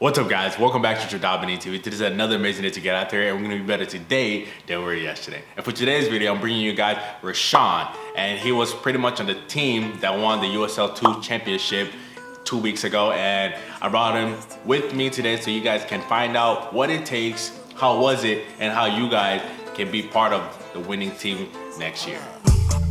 What's up, guys? Welcome back to JodabeniTV. This is another amazing day to get out there, and we're gonna be better today than we were yesterday. And for today's video, I'm bringing you guys Reshuan, and he was pretty much on the team that won the USL2 championship 2 weeks ago, and I brought him with me today so you guys can find out what it takes, how was it, and how you guys can be part of the winning team next year.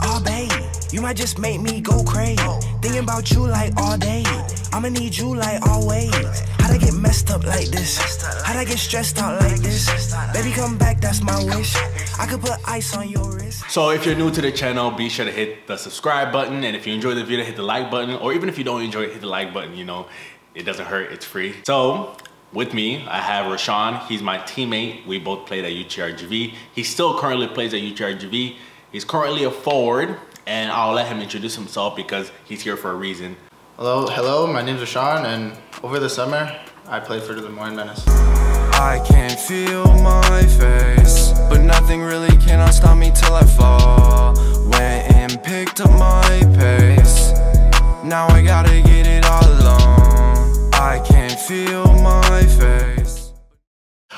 Oh, babe, you might just make me go crazy. Thinking about you like all day. I'ma need you like always. How'd I get messed up like this? How'd I get stressed out like this? Baby, come back, that's my wish. I could put ice on your wrist. So if you're new to the channel, be sure to hit the subscribe button. And if you enjoyed the video, hit the like button. Or even if you don't enjoy it, hit the like button. You know, it doesn't hurt, it's free. So with me, I have Reshuan. He's my teammate. We both played at UTRGV. He still currently plays at UTRGV. He's currently a forward, and I'll let him introduce himself because he's here for a reason. Hello, my name's Reshuan, and over the summer, I played for the Des Moines Menace. I can feel my face, but nothing really cannot stop me till I fall. Went and picked up my pace. Now I gotta get it all alone. I can feel my face.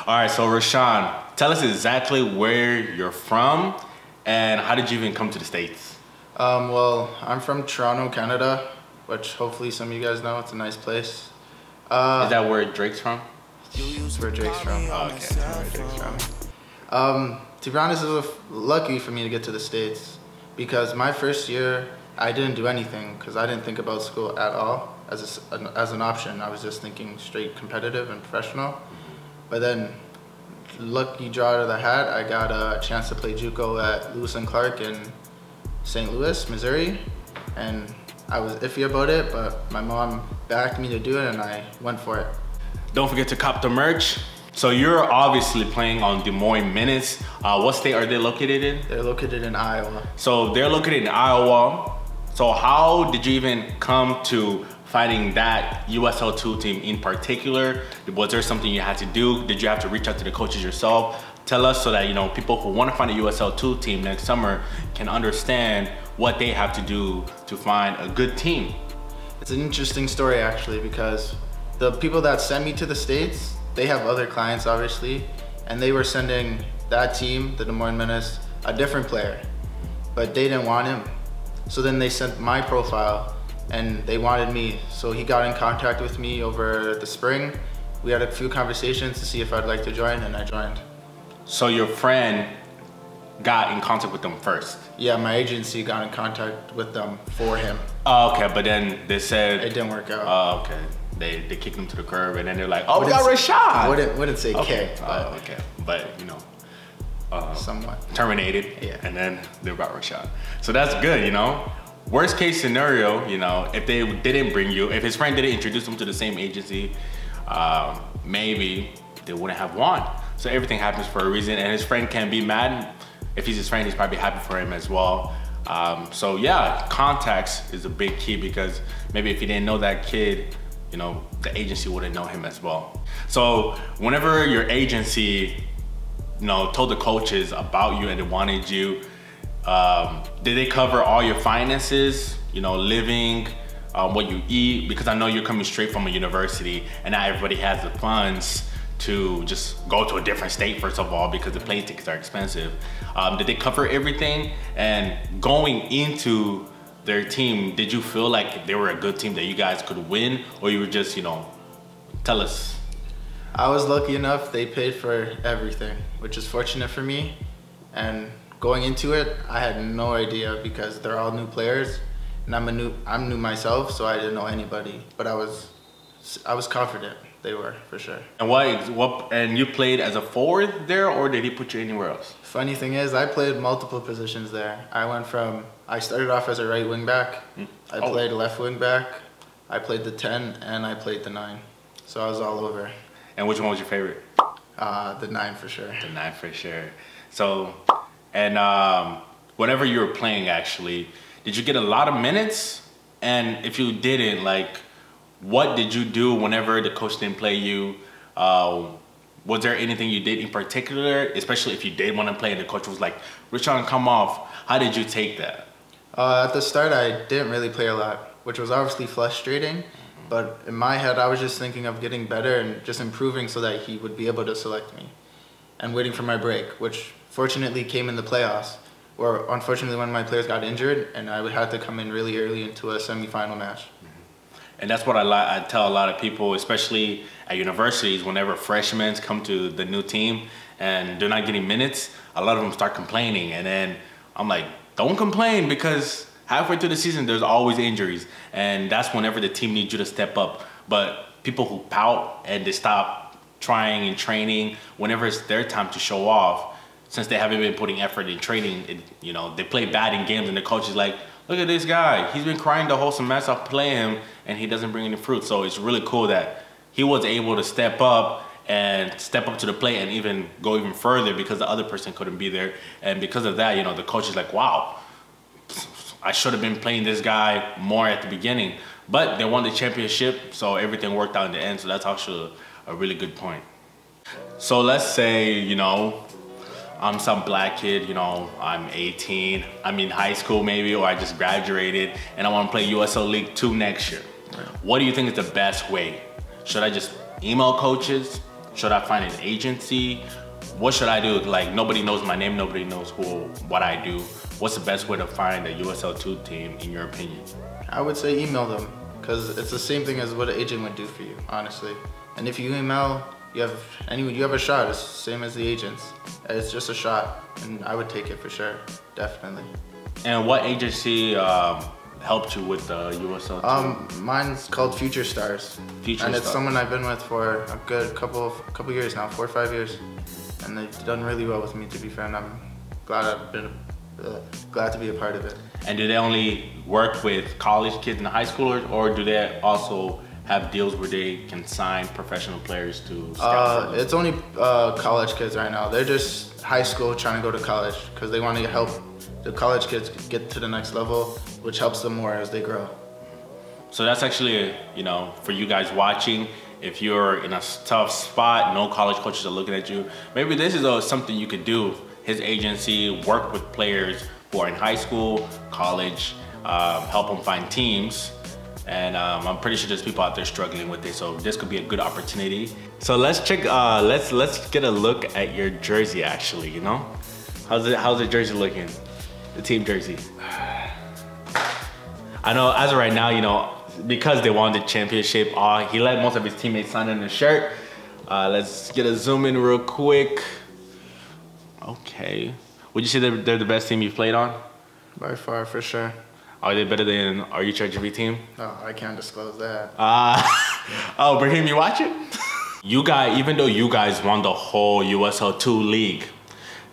All right, so Reshuan, tell us exactly where you're from and how did you even come to the States? Well, I'm from Toronto, Canada, which hopefully some of you guys know. It's a nice place. Is that where Drake's from? That's where Drake's from. Oh, okay. That's where Drake's from. To be honest, it was lucky for me to get to the States because my first year, I didn't do anything because I didn't think about school at all as an option. I was just thinking straight competitive and professional. But then, lucky draw out of the hat, I got a chance to play JUCO at Lewis and Clark in St. Louis, Missouri, and I was iffy about it, but my mom backed me to do it and I went for it. Don't forget to cop the merch. So you're obviously playing on Des Moines Menace. What state are they located in? They're located in Iowa. So they're located in Iowa. So how did you even come to finding that USL2 team in particular? Was there something you had to do? Did you have to reach out to the coaches yourself? Tell us so that, you know, people who want to find a USL2 team next summer can understand what they have to do to find a good team. It's an interesting story actually because the people that send me to the States, they have other clients obviously, and they were sending that team, the Des Moines Menace, a different player, but they didn't want him. So then they sent my profile and they wanted me. So he got in contact with me over the spring. We had a few conversations to see if I'd like to join, and I joined. So your friend got in contact with them first? Yeah, my agency got in contact with them for him. Oh, okay, but then they said... It didn't work out. Oh, okay. They kicked him to the curb, and then they're like, oh, we got Reshuan! Wouldn't say okay. K, but... Oh, okay. But, you know... somewhat. Terminated, yeah. And then they got Reshuan. So that's good, you know? Worst case scenario, you know, if they didn't bring you, if his friend didn't introduce him to the same agency, maybe they wouldn't have won. So everything happens for a reason, and his friend can be mad. If he's his friend, he's probably happy for him as well. So yeah, contacts is a big key because maybe if you didn't know that kid, you know, the agency wouldn't know him as well. So whenever your agency, you know, told the coaches about you and they wanted you, did they cover all your finances, you know, living, what you eat? Because I know you're coming straight from a university and not everybody has the funds to just go to a different state, first of all, because the plane tickets are expensive. Did they cover everything? And going into their team, did you feel like they were a good team that you guys could win, or you were just, you know, tell us? I was lucky enough, they paid for everything, which is fortunate for me. And going into it, I had no idea because they're all new players, and I'm new myself, so I didn't know anybody. But I was confident. They were, for sure. And and you played as a forward there, or did he put you anywhere else? Funny thing is, I played multiple positions there. I started off as a right wing back. I played left wing back. I played the 10 and I played the 9. So I was all over. And which one was your favorite? The 9 for sure. The 9 for sure. So, and whenever you were playing actually, did you get a lot of minutes? And if you didn't, like, what did you do whenever the coach didn't play you? Was there anything you did in particular, especially if you did want to play and the coach was like, Reshuan, come off? How did you take that? At the start, I didn't really play a lot, which was obviously frustrating. But in my head, I was just thinking of getting better and just improving so that he would be able to select me. And waiting for my break, which fortunately came in the playoffs, where unfortunately one of my players got injured and I would have to come in really early into a semifinal match. And that's what I tell a lot of people, especially at universities, whenever freshmen come to the new team and they're not getting minutes, a lot of them start complaining. And then I'm like, don't complain, because halfway through the season, there's always injuries. And that's whenever the team needs you to step up. But people who pout and they stop trying and training, whenever it's their time to show off, since they haven't been putting effort in training, they play bad in games and the coach is like, look at this guy. He's been crying the whole semester off playing him and he doesn't bring any fruit. So it's really cool that he was able to step up to the plate and even go even further because the other person couldn't be there. And because of that, the coach is like, wow, I should have been playing this guy more at the beginning. But they won the championship, so everything worked out in the end. So that's actually a really good point. So let's say, I'm some black kid, I'm 18, I'm in high school maybe, or I just graduated, and I want to play USL League 2 next year. Right. What do you think is the best way? Should I just email coaches? Should I find an agency? What should I do? Like, nobody knows my name, nobody knows what I do. What's the best way to find a USL2 team, in your opinion? I would say email them, because it's the same thing as what an agent would do for you, honestly. And if you email, you have a shot. It's the same as the agents. It's just a shot, and I would take it for sure, definitely. And what agency helped you with the USL2? Mine's called Future Stars. And it's someone I've been with for a good couple years now, 4 or 5 years, and they've done really well with me, to be fair. And I'm glad glad to be a part of it. And do they only work with college kids and high schoolers, or do they also have deals where they can sign professional players to scout for them? It's only college kids right now. They're just high school trying to go to college because they want to help the college kids get to the next level, which helps them more as they grow. So that's actually, for you guys watching, if you're in a tough spot, no college coaches are looking at you, maybe this is something you could do. His agency, work with players who are in high school, college, help them find teams. And I'm pretty sure there's people out there struggling with it, so this could be a good opportunity. So let's check. Let's get a look at your jersey. Actually, how's the jersey looking? The team jersey. I know as of right now, because they won the championship, he let most of his teammates sign in the shirt. Let's get a zoom in real quick. Okay. Would you say they're the best team you've played on? By far, for sure. Are they better than our UHRGV team? No, I can't disclose that. Oh, Brahim, you watch it? Even though you guys won the whole USL2 league,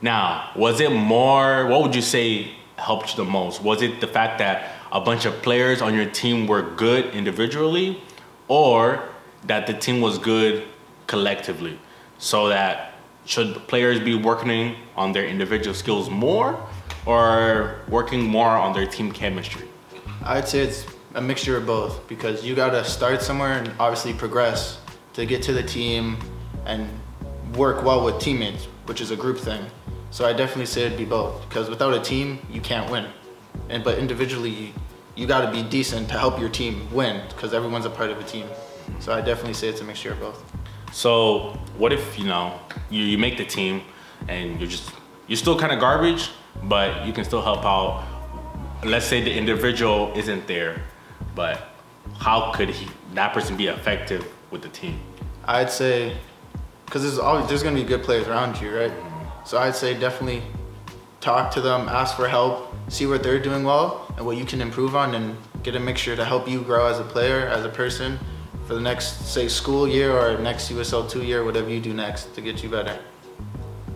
now, was it more, what would you say helped you the most? Was it the fact that a bunch of players on your team were good individually, or that the team was good collectively? So that, should players be working on their individual skills more, or working more on their team chemistry? I'd say it's a mixture of both, because you gotta start somewhere and obviously progress to get to the team and work well with teammates, which is a group thing. So I definitely say it'd be both, because without a team, you can't win. But individually, you gotta be decent to help your team win, because everyone's a part of a team. So I definitely say it's a mixture of both. So what if, you make the team and you're still kind of garbage, but you can still help out. Let's say the individual isn't there, but how could that person be effective with the team? I'd say, because there's gonna be good players around you, right? So I'd say definitely talk to them, ask for help, see what they're doing well and what you can improve on, and get a mixture to help you grow as a player, as a person, for the next, say, school year or next USL2 year, whatever you do next to get you better.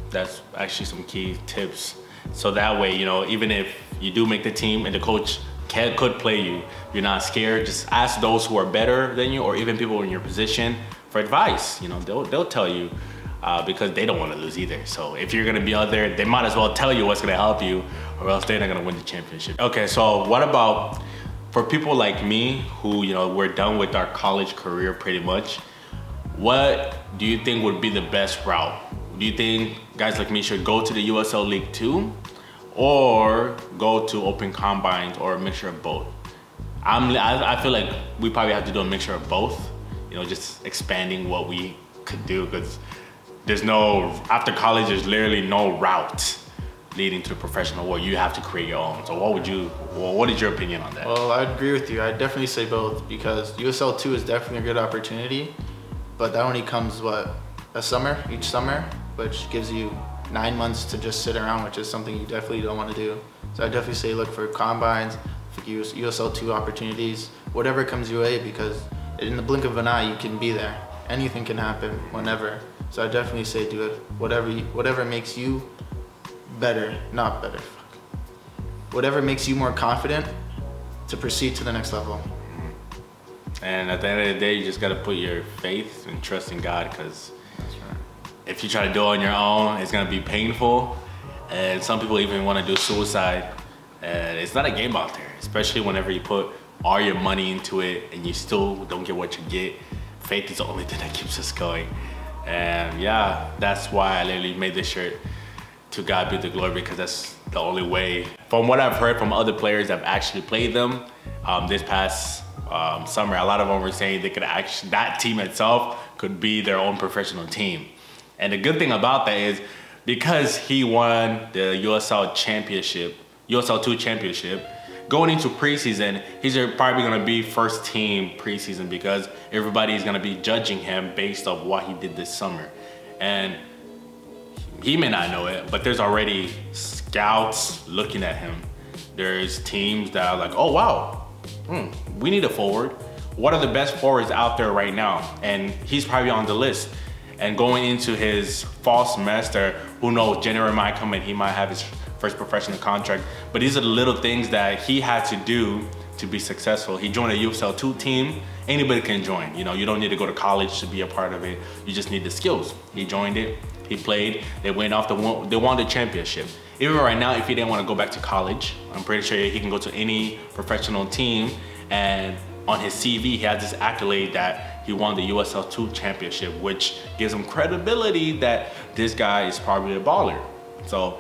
That's actually some key tips. So that way, even if you do make the team and the coach could play you, you're not scared. Just ask those who are better than you, or even people in your position, for advice. They'll tell you, because they don't want to lose either. So if you're gonna be out there, they might as well tell you what's gonna help you, or else they're not gonna win the championship. Okay, so what about for people like me who, we're done with our college career pretty much? What do you think would be the best route? Do you think guys like me should go to the USL League 2, or go to open combines, or a mixture of both? I feel like we probably have to do a mixture of both. You know, just expanding what we could do, because there's no, after college, there's literally no route leading to the professional world. You have to create your own. So what is your opinion on that? Well, I'd agree with you. I'd definitely say both, because USL2 is definitely a good opportunity, but that only comes, each summer, which gives you 9 months to just sit around, which is something you definitely don't want to do. So I definitely say look for combines, for USL2 opportunities, whatever comes your way, because in the blink of an eye, you can be there. Anything can happen whenever. So I definitely say do it. Whatever makes you better, not better. Whatever makes you more confident to proceed to the next level. And at the end of the day, you just gotta put your faith and trust in God, because if you try to do it on your own, it's gonna be painful. And some people even wanna do suicide. And it's not a game out there, especially whenever you put all your money into it and you still don't get what you get. Faith is the only thing that keeps us going. And yeah, that's why I literally made this shirt. To God be the glory, because that's the only way. From what I've heard from other players that have actually played them this past summer, a lot of them were saying they could actually, that team itself could be their own professional team. And the good thing about that is, because he won the USL championship, USL2 championship, going into preseason, he's probably gonna be first team preseason, because everybody's gonna be judging him based off what he did this summer. And he may not know it, but there's already scouts looking at him. There's teams that are like, oh wow, we need a forward. What are the best forwards out there right now? And he's probably on the list. And going into his fall semester, who knows, January might come and he might have his first professional contract. But these are the little things that he had to do to be successful. He joined a USL2 team. Anybody can join. You know, you don't need to go to college to be a part of it. You just need the skills. He joined it. He played, they went off, they won the championship. Even right now, if he didn't want to go back to college, I'm pretty sure he can go to any professional team, and on his CV, he has this accolade that he won the USL2 championship, which gives him credibility that this guy is probably a baller. So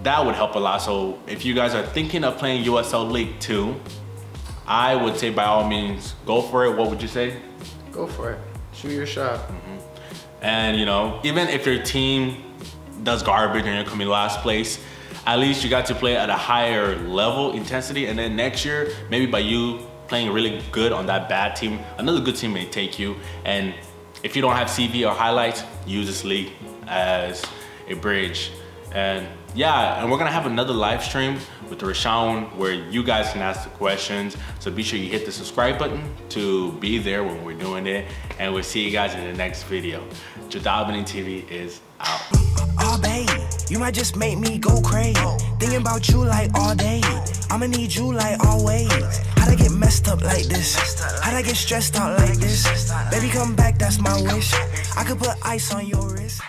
that would help a lot. So if you guys are thinking of playing USL League 2, I would say by all means, go for it. What would you say? Go for it, shoot your shot. And you know, even if your team does garbage and you're coming last place, at least you got to play at a higher level intensity. And then next year, maybe by you playing really good on that bad team, another good team may take you. And if you don't have CV or highlights, use this league as a bridge. And yeah, and we're gonna have another live stream with Reshuan where you guys can ask the questions. So be sure you hit the subscribe button to be there when we're doing it. And we'll see you guys in the next video. JodabeniTV is out. Oh babe, you might just make me go crazy. Thinking about you like all day. I'ma need you like always. How'd I get messed up like this? How'd I get stressed out like this? Baby come back, that's my wish. I could put ice on your wrist.